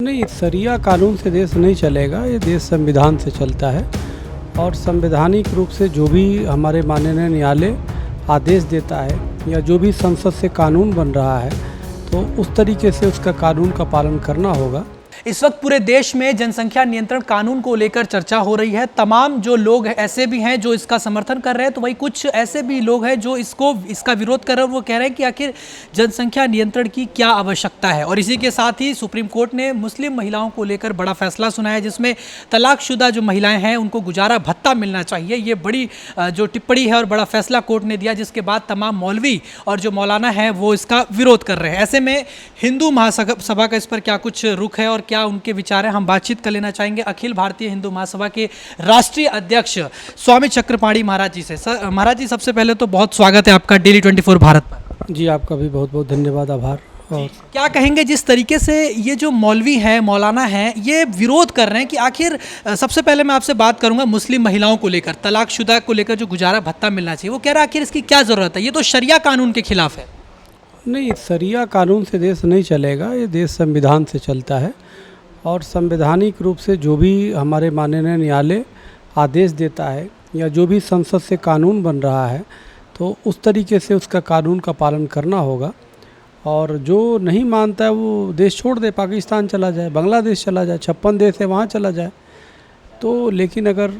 नहीं, शरिया कानून से देश नहीं चलेगा। ये देश संविधान से चलता है और संवैधानिक रूप से जो भी हमारे माननीय न्यायालय आदेश देता है या जो भी संसद से कानून बन रहा है तो उस तरीके से उसका कानून का पालन करना होगा। इस वक्त पूरे देश में जनसंख्या नियंत्रण कानून को लेकर चर्चा हो रही है। तमाम जो लोग ऐसे भी हैं जो इसका समर्थन कर रहे हैं, तो वही कुछ ऐसे भी लोग हैं जो इसका विरोध कर रहे हैं। वो कह रहे हैं कि आखिर जनसंख्या नियंत्रण की क्या आवश्यकता है। और इसी के साथ ही सुप्रीम कोर्ट ने मुस्लिम महिलाओं को लेकर बड़ा फैसला सुनाया, जिसमें तलाकशुदा जो महिलाएं हैं उनको गुजारा भत्ता मिलना चाहिए। ये बड़ी जो टिप्पणी है और बड़ा फैसला कोर्ट ने दिया, जिसके बाद तमाम मौलवी और जो मौलाना है वो इसका विरोध कर रहे हैं। ऐसे में हिंदू महासभा का इस पर क्या कुछ रुख है और क्या उनके विचार हैं, हम बातचीत कर लेना चाहेंगे अखिल भारतीय हिंदू महासभा के राष्ट्रीय अध्यक्ष स्वामी चक्रपाणी महाराज जी से। सर महाराज जी, सबसे पहले तो बहुत स्वागत है आपका डेली 24 भारत पर। जी, आपका भी बहुत बहुत धन्यवाद, आभार। और क्या कहेंगे जिस तरीके से ये जो मौलवी हैं, मौलाना हैं, ये विरोध कर रहे हैं कि आखिर सबसे पहले मैं आपसे बात करूंगा मुस्लिम महिलाओं को लेकर, तलाकशुदा को लेकर जो गुजारा भत्ता मिलना चाहिए, वो कह रहा है आखिर इसकी क्या ज़रूरत है, ये तो शरिया कानून के खिलाफ है। नहीं, शरिया कानून से देश नहीं चलेगा। ये देश संविधान से चलता है और संवैधानिक रूप से जो भी हमारे माननीय न्यायालय आदेश देता है या जो भी संसद से कानून बन रहा है तो उस तरीके से उसका कानून का पालन करना होगा। और जो नहीं मानता है वो देश छोड़ दे, पाकिस्तान चला जाए, बांग्लादेश चला जाए, 56 देश है वहाँ चला जाए। तो लेकिन अगर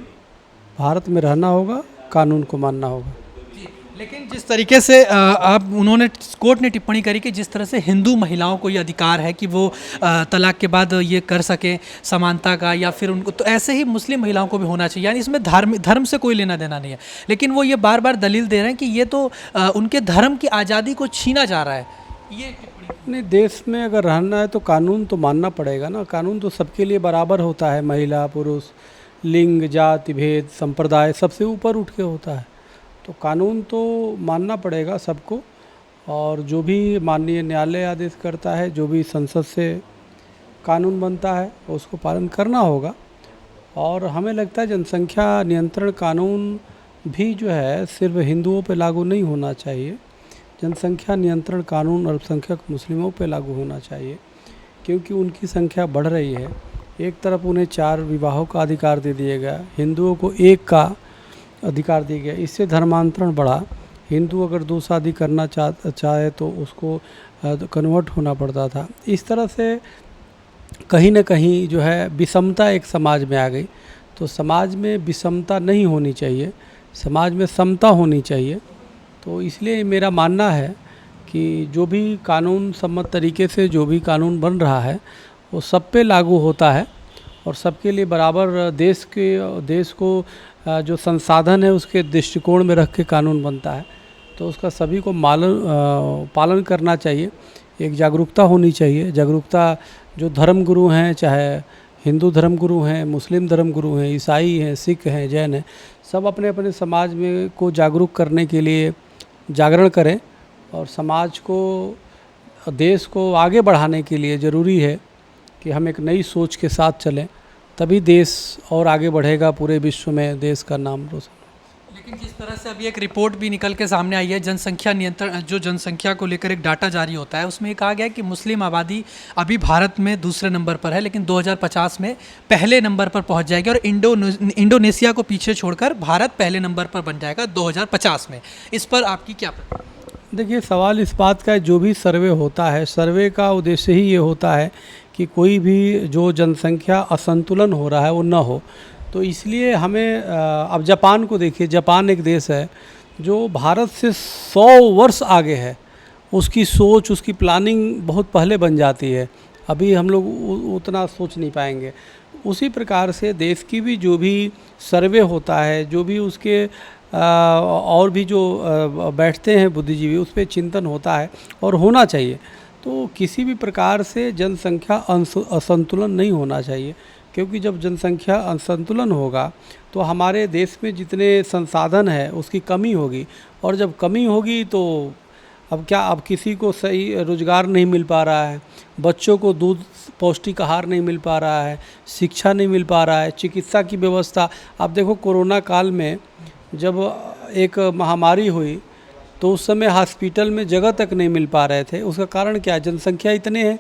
भारत में रहना होगा, कानून को मानना होगा। लेकिन जिस तरीके से उन्होंने कोर्ट ने टिप्पणी करी कि जिस तरह से हिंदू महिलाओं को ये अधिकार है कि वो तलाक के बाद ये कर सकें समानता का, या फिर उनको, तो ऐसे ही मुस्लिम महिलाओं को भी होना चाहिए। यानी इसमें धर्म से कोई लेना देना नहीं है। लेकिन वो ये बार बार दलील दे रहे हैं कि ये तो उनके धर्म की आज़ादी को छीना जा रहा है। ये टिप्पणी नहीं, देश में अगर रहना है तो कानून तो मानना पड़ेगा ना। कानून तो सबके लिए बराबर होता है, महिला पुरुष, लिंग, जाति भेद, संप्रदाय सबसे ऊपर उठ के होता है। तो कानून तो मानना पड़ेगा सबको। और जो भी माननीय न्यायालय आदेश करता है, जो भी संसद से कानून बनता है उसको पालन करना होगा। और हमें लगता है जनसंख्या नियंत्रण कानून भी जो है सिर्फ हिंदुओं पे लागू नहीं होना चाहिए। जनसंख्या नियंत्रण कानून अल्पसंख्यक मुस्लिमों पे लागू होना चाहिए, क्योंकि उनकी संख्या बढ़ रही है। एक तरफ उन्हें 4 विवाहों का अधिकार दे दिया गया, हिंदुओं को 1 का अधिकार दिया गया। इससे धर्मांतरण बढ़ा। हिंदू अगर 2 शादी करना चाहे तो उसको कन्वर्ट होना पड़ता था। इस तरह से कहीं न कहीं जो है विषमता एक समाज में आ गई। तो समाज में विषमता नहीं होनी चाहिए, समाज में समता होनी चाहिए। तो इसलिए मेरा मानना है कि जो भी कानून सम्मत तरीके से जो भी कानून बन रहा है वो सब पे लागू होता है और सबके लिए बराबर देश को जो संसाधन है उसके दृष्टिकोण में रख के कानून बनता है। तो उसका सभी को पालन करना चाहिए। एक जागरूकता होनी चाहिए। जागरूकता जो धर्मगुरु हैं, चाहे हिंदू धर्मगुरु हैं, मुस्लिम धर्मगुरु हैं, ईसाई हैं, सिख हैं, जैन हैं, सब अपने अपने समाज में को जागरूक करने के लिए जागरण करें। और समाज को, देश को आगे बढ़ाने के लिए ज़रूरी है कि हम एक नई सोच के साथ चलें, तभी देश और आगे बढ़ेगा, पूरे विश्व में देश का नाम रोशन। लेकिन जिस तरह से अभी एक रिपोर्ट भी निकल के सामने आई है, जनसंख्या नियंत्रण, जो जनसंख्या को लेकर एक डाटा जारी होता है, उसमें कहा गया है कि मुस्लिम आबादी अभी भारत में दूसरे नंबर पर है, लेकिन 2050 में पहले नंबर पर पहुंच जाएगी और इंडोनेशिया को पीछे छोड़कर भारत पहले नंबर पर बन जाएगा 2050 में। इस पर आपकी क्या प्रतिक्रिया? देखिए, सवाल इस बात का है, जो भी सर्वे होता है, सर्वे का उद्देश्य ही ये होता है कि कोई भी जो जनसंख्या असंतुलन हो रहा है वो ना हो। तो इसलिए हमें अब जापान को देखिए। जापान एक देश है जो भारत से 100 वर्ष आगे है। उसकी सोच, उसकी प्लानिंग बहुत पहले बन जाती है। अभी हम लोग उतना सोच नहीं पाएंगे। उसी प्रकार से देश की भी जो भी सर्वे होता है, जो भी उसके और भी जो बैठते हैं बुद्धिजीवी, उस पर चिंतन होता है और होना चाहिए। तो किसी भी प्रकार से जनसंख्या असंतुलन नहीं होना चाहिए, क्योंकि जब जनसंख्या असंतुलन होगा तो हमारे देश में जितने संसाधन है उसकी कमी होगी। और जब कमी होगी तो अब किसी को सही रोज़गार नहीं मिल पा रहा है, बच्चों को दूध पौष्टिक आहार नहीं मिल पा रहा है, शिक्षा नहीं मिल पा रहा है, चिकित्सा की व्यवस्था। आप देखो, कोरोना काल में जब एक महामारी हुई तो उस समय हॉस्पिटल में जगह तक नहीं मिल पा रहे थे। उसका कारण क्या है? जनसंख्या इतने हैं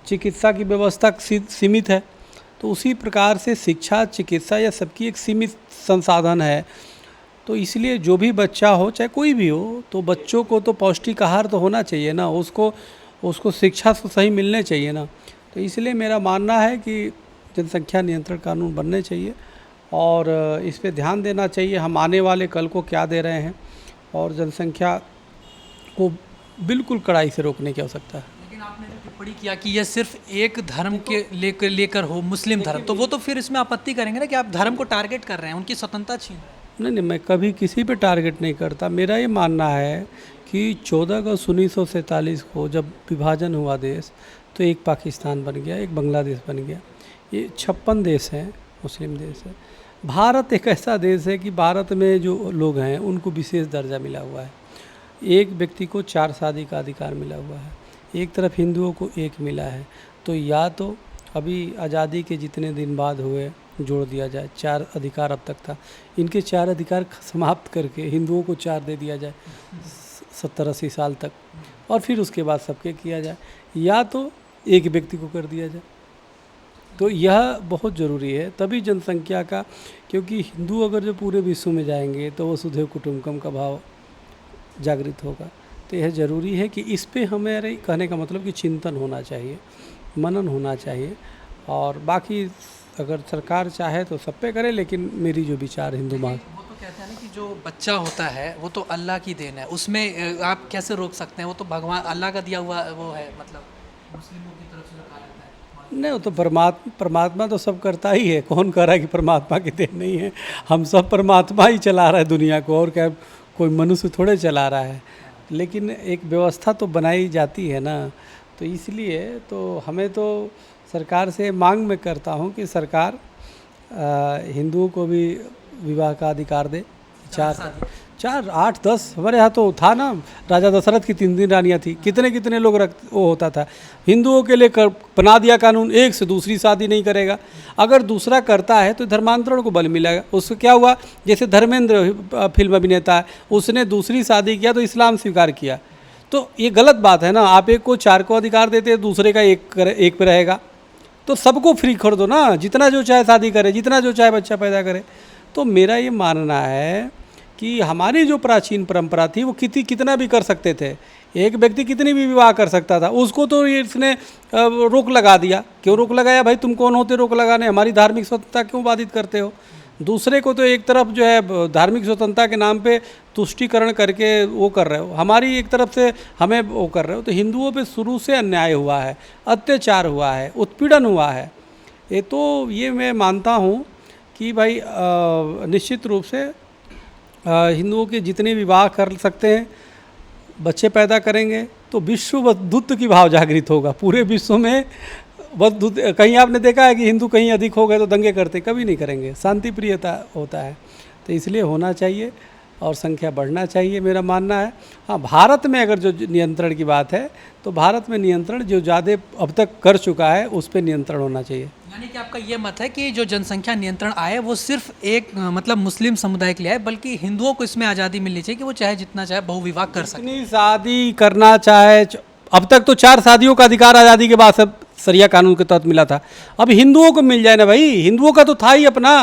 चिकित्सा की व्यवस्था सीमित है, तो उसी प्रकार से शिक्षा, चिकित्सा या सबकी एक सीमित संसाधन है। तो इसलिए जो भी बच्चा हो, चाहे कोई भी हो, तो बच्चों को तो पौष्टिक आहार तो होना चाहिए ना, उसको शिक्षा तो सही मिलने चाहिए ना। तो इसलिए मेरा मानना है कि जनसंख्या नियंत्रण कानून बनने चाहिए और इस पे ध्यान देना चाहिए। हम आने वाले कल को क्या दे रहे हैं, और जनसंख्या को बिल्कुल कड़ाई से रोकने की आवश्यकता है। लेकिन आपने जो टिप्पणी किया कि यह सिर्फ एक धर्म के लेकर हो, मुस्लिम धर्म, तो वो तो फिर इसमें आपत्ति करेंगे ना कि आप धर्म को टारगेट कर रहे हैं, उनकी स्वतंत्रता छीन रहे हैं। नहीं, मैं कभी किसी पे टारगेट नहीं करता। मेरा ये मानना है कि 14 अगस्त 1947 को जब विभाजन हुआ देश, तो एक पाकिस्तान बन गया, एक बांग्लादेश बन गया। ये 56 देश हैं, मुस्लिम देश है। भारत एक ऐसा देश है कि भारत में जो लोग हैं उनको विशेष दर्जा मिला हुआ है। एक व्यक्ति को 4 शादी का अधिकार मिला हुआ है, एक तरफ हिंदुओं को 1 मिला है। तो या तो अभी आज़ादी के जितने दिन बाद हुए जोड़ दिया जाए, 4 अधिकार अब तक था, इनके 4 अधिकार समाप्त करके हिंदुओं को 4 दे दिया जाए 70-80 साल तक, और फिर उसके बाद सबके किया जाए, या तो एक व्यक्ति को कर दिया जाए। तो यह बहुत ज़रूरी है, तभी जनसंख्या का, क्योंकि हिंदू अगर जो पूरे विश्व में जाएंगे तो वसुधैव कुटुंबकम का भाव जागृत होगा। तो यह ज़रूरी है कि इस पे हमारे कहने का मतलब कि चिंतन होना चाहिए, मनन होना चाहिए, और बाकी अगर सरकार चाहे तो सब पे करे, लेकिन मेरी जो विचार हिंदू माँ। वो तो कहते हैं ना कि जो बच्चा होता है वो तो अल्लाह की देन है, उसमें आप कैसे रोक सकते हैं? वो तो भगवान अल्लाह का दिया हुआ वो है, मतलब मुस्लिमों की तरफ से कहा जाता है। नहीं, वो तो परमात्मा तो सब करता ही है। कौन कह रहा है कि परमात्मा की देन नहीं है? हम सब परमात्मा ही चला रहा है दुनिया को, और क्या कोई मनुष्य थोड़े चला रहा है। लेकिन एक व्यवस्था तो बनाई जाती है ना, तो इसलिए तो हमें तो सरकार से मांग में करता हूँ कि सरकार हिंदुओं को भी विवाह का अधिकार दे। 4, 8, 10 हमारे यहाँ तो था ना, राजा दशरथ की 3 रानियाँ थी, कितने लोग वो होता था। हिंदुओं के लिए बना दिया कानून, एक से दूसरी शादी नहीं करेगा। अगर दूसरा करता है तो धर्मांतरण को बल मिलेगा। उससे क्या हुआ, जैसे धर्मेंद्र फिल्म अभिनेता है, उसने दूसरी शादी किया तो इस्लाम स्वीकार किया। तो ये गलत बात है ना, आप एक को 4 को अधिकार देते हैं, दूसरे का एक पे रहेगा। तो सबको फ्री कर दो ना, जितना जो चाहे शादी करे, जितना जो चाहे बच्चा पैदा करे। तो मेरा ये मानना है कि हमारी जो प्राचीन परंपरा थी वो कितना भी कर सकते थे, एक व्यक्ति कितनी भी विवाह कर सकता था, उसको तो इसने रोक लगा दिया। क्यों रोक लगाया भाई? तुम कौन होते रोक लगाने? हमारी धार्मिक स्वतंत्रता क्यों बाधित करते हो? दूसरे को तो एक तरफ जो है धार्मिक स्वतंत्रता के नाम पे तुष्टीकरण करके वो कर रहे हो, हमारी एक तरफ से हमें वो कर रहे हो। तो हिंदुओं पे शुरू से अन्याय हुआ है, अत्याचार हुआ है, उत्पीड़न हुआ है। ये मैं मानता हूँ कि भाई निश्चित रूप से हिंदुओं के जितने विवाह कर सकते हैं, बच्चे पैदा करेंगे तो विश्व बंधुत्व की भाव जागृत होगा। पूरे विश्व में बंधुत्व, कहीं आपने देखा है कि हिंदू कहीं अधिक हो गए तो दंगे करते? कभी नहीं करेंगे, शांति प्रियता होता है। तो इसलिए होना चाहिए और संख्या बढ़ना चाहिए, मेरा मानना है। हाँ, भारत में अगर जो नियंत्रण की बात है, तो भारत में नियंत्रण जो ज़्यादा अब तक कर चुका है उस पर नियंत्रण होना चाहिए। यानी कि आपका ये मत है कि जो जनसंख्या नियंत्रण आए वो सिर्फ एक मतलब मुस्लिम समुदाय के लिए आए, बल्कि हिंदुओं को इसमें आज़ादी मिलनी चाहिए कि वो चाहे जितना चाहे बहुविवाह कर सके, जितनी शादी करना चाहे। अब तक तो 4 शादियों का अधिकार आज़ादी के बाद सब सरिया कानून के तहत मिला था, अब हिंदुओं को मिल जाए ना भाई। हिंदुओं का तो था ही अपना,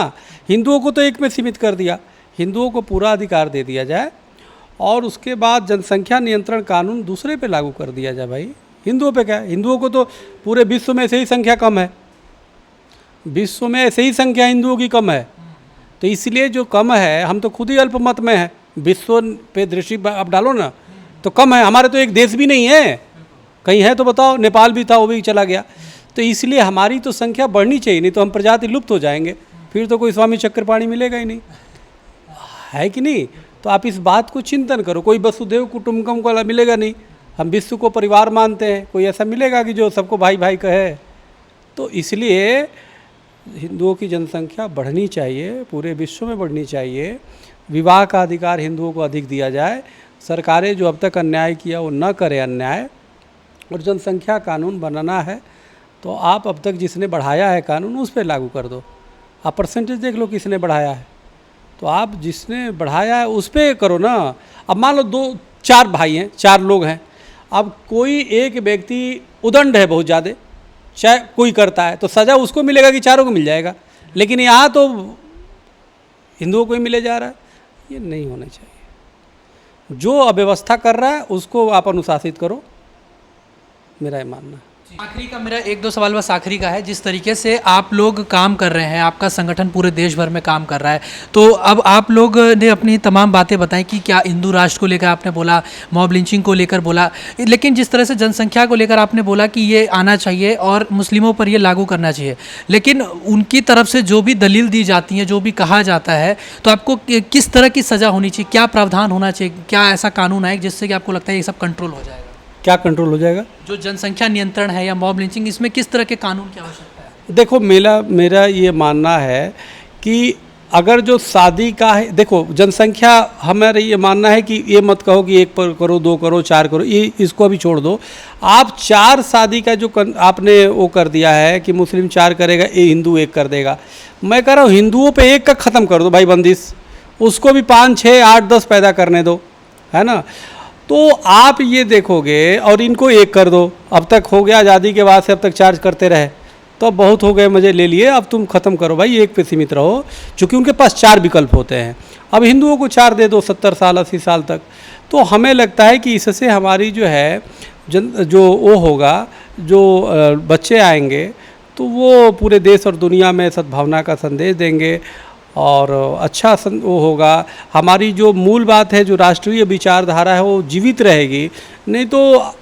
हिंदुओं को तो एक में सीमित कर दिया। हिंदुओं को पूरा अधिकार दे दिया जाए और उसके बाद जनसंख्या नियंत्रण कानून दूसरे पे लागू कर दिया जाए भाई। हिंदुओं पे क्या है? हिंदुओं को तो पूरे विश्व में ऐसे ही संख्या कम है, विश्व में ऐसे ही संख्या हिंदुओं की कम है। तो इसलिए जो कम है, हम तो खुद ही अल्पमत में है। विश्व पे दृष्टि आप डालो ना तो कम है। हमारे तो एक देश भी नहीं है, कहीं है तो बताओ? नेपाल भी था, वो भी चला गया। तो इसलिए हमारी तो संख्या बढ़नी चाहिए, नहीं तो हम प्रजाति लुप्त हो जाएंगे। फिर तो कोई स्वामी चक्रपाणी मिलेगा ही नहीं, है कि नहीं? तो आप इस बात को चिंतन करो। कोई वसुधैव कुटुंबकम वाला मिलेगा नहीं। हम विश्व को परिवार मानते हैं, कोई ऐसा मिलेगा कि जो सबको भाई भाई कहे? तो इसलिए हिंदुओं की जनसंख्या बढ़नी चाहिए, पूरे विश्व में बढ़नी चाहिए। विवाह का अधिकार हिंदुओं को अधिक दिया जाए। सरकारें जो अब तक अन्याय किया वो न करे अन्याय। और जनसंख्या कानून बनाना है तो आप अब तक जिसने बढ़ाया है कानून उस पर लागू कर दो। आप परसेंटेज देख लो किसने बढ़ाया है, तो आप जिसने बढ़ाया है उस पर करो ना। अब मान लो 2-4 भाई हैं, 4 लोग हैं, अब कोई एक व्यक्ति उदंड है बहुत ज़्यादा, चाहे कोई करता है तो सज़ा उसको मिलेगा कि चारों को मिल जाएगा, लेकिन यहाँ तो हिंदुओं को ही मिले जा रहा है। ये नहीं होना चाहिए। जो अव्यवस्था कर रहा है उसको आप अनुशासित करो, मेरा ये मानना है। आखिरी का मेरा एक दो सवाल बस आखिरी का है। जिस तरीके से आप लोग काम कर रहे हैं, आपका संगठन पूरे देश भर में काम कर रहा है, तो अब आप लोग ने अपनी तमाम बातें बताई कि क्या हिंदू राष्ट्र को लेकर आपने बोला, मॉब लिंचिंग को लेकर बोला, लेकिन जिस तरह से जनसंख्या को लेकर आपने बोला कि ये आना चाहिए और मुस्लिमों पर ये लागू करना चाहिए, लेकिन उनकी तरफ से जो भी दलील दी जाती है, जो भी कहा जाता है, तो आपको किस तरह की सज़ा होनी चाहिए, क्या प्रावधान होना चाहिए, क्या ऐसा कानून आए जिससे कि आपको लगता है ये सब कंट्रोल हो जाएगा? क्या कंट्रोल हो जाएगा? जो जनसंख्या नियंत्रण है या मॉब लिंचिंग, इसमें किस तरह के कानून की आवश्यकता है? देखो, मेरा ये मानना है कि अगर जो शादी का है, देखो जनसंख्या, हमारा ये मानना है कि ये मत कहो कि 1 करो, 2 करो, 4 करो, ये इसको अभी छोड़ दो। आप 4 शादी का जो आपने वो कर दिया है कि मुस्लिम 4 करेगा, ये हिंदू 1 कर देगा। मैं कह रहा हूँ हिंदुओं पे 1 का ख़त्म कर दो भाई बंदिश, उसको भी 5, 6, 8, 10 पैदा करने दो, है ना। तो आप ये देखोगे और इनको 1 कर दो। अब तक हो गया, आज़ादी के बाद से अब तक 4 करते रहे, तो अब बहुत हो गए, मज़े ले लिए, अब तुम ख़त्म करो भाई, 1 पे सीमित रहो, चूँकि उनके पास 4 विकल्प होते हैं। अब हिंदुओं को 4 दे दो 70 साल 80 साल तक। तो हमें लगता है कि इससे हमारी जो है जो वो होगा, जो बच्चे आएंगे तो वो पूरे देश और दुनिया में सद्भावना का संदेश देंगे और अच्छा वो होगा। हमारी जो मूल बात है, जो राष्ट्रीय विचारधारा है, वो जीवित रहेगी। नहीं तो